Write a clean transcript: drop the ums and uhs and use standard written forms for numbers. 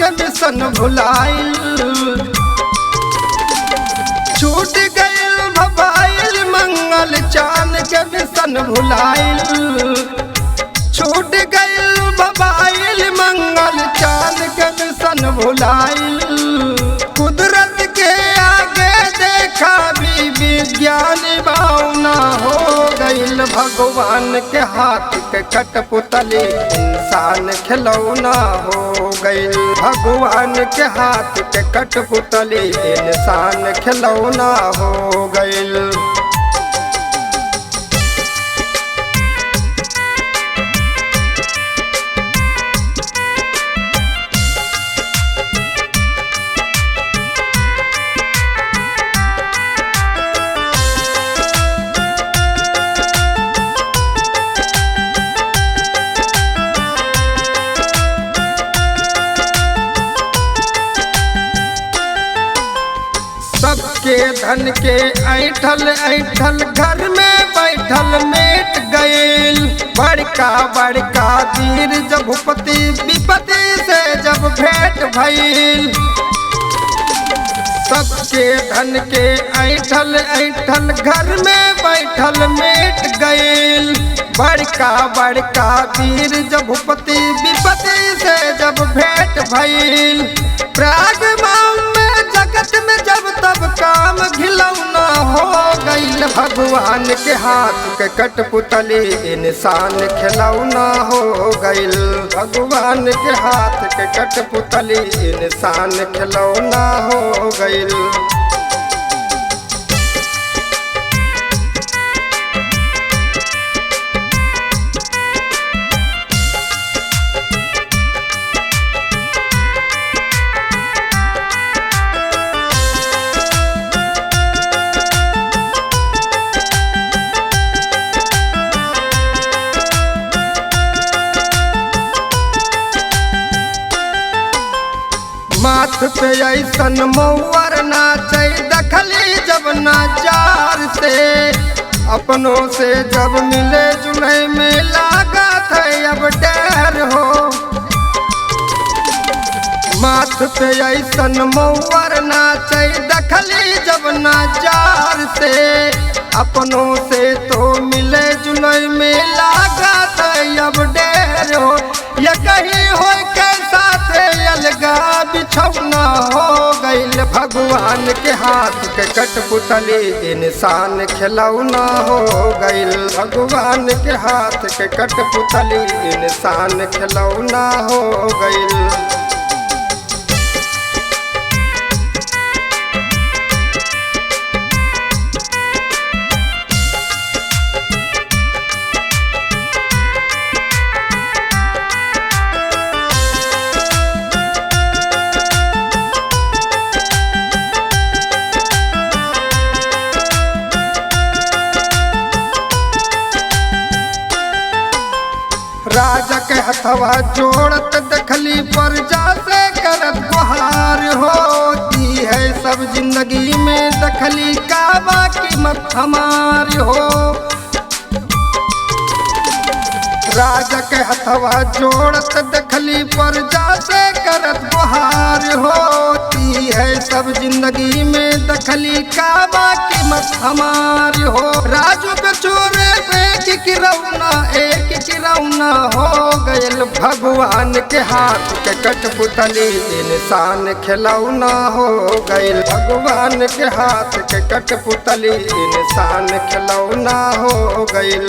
के मिशन भुलाइल, छूट गइल भवाइल मंगल चांद के मिशन भुलाइल, छूट गइल भवाइल मंगल चांद के मिशन भुलाइल। कुदरत के आगे देखा भी विज्ञान भावना हो गइल, भगवान के हाथ के कठपुतली इंसान खिलौना हो गइल, भगवान के हाथ के कठपुतली इंसान खिलौना हो गइल। सबके धन के ऐठल ऐठल घर में बैठल मिट गइल, बड़का बड़का वीर जब भूपति विपत्ति से जब भेंट भइल। सबके धन के ऐठल ऐठल घर में बैठल मिट गइल, बड़का बड़का वीर जब भूपति विपत्ति से जब भेंट भइल। प्राग में जगत में जब तब काम खिलौना हो गइल, भगवान के हाथ के कठपुतली इंसान खिलौना हो गइल, भगवान के हाथ के कठपुतली इंसान खिलौना हो गइल। माथ पे ऐसन मौर नाचे दखली जब नजार से, अपनों से जब मिले जुले में लागत है अब डर हो। माथ पे ऐसन मौर नाचे दखली जब नजार से, अपनों से तो मिले जुले में लागत है अब डर हो। या कहीं हो कैसा अलगा बिछौना हो गइल, भगवान के हाथ के कठपुतली इंसान खिलौना हो गइल, भगवान के हाथ के कठपुतली इंसान खिलौना हो गइल। राजा के हथवा जोड़त दखली प्रजा से करत गुहार होती है, सब जिंदगी में दखली काबा कीमत हमारी हो। राजा के हथवा जोड़त दखली प्रजा से करत गुहार होती है, सब जिंदगी में दखली काबा कीमत हमारी हो। राजू पे छोरे एक किरौना हो गइल, भगवान के हाथ के कठपुतली इंसान खिलौना हो गइल, भगवान के हाथ के कठपुतली इंसान खिलौना हो गइल।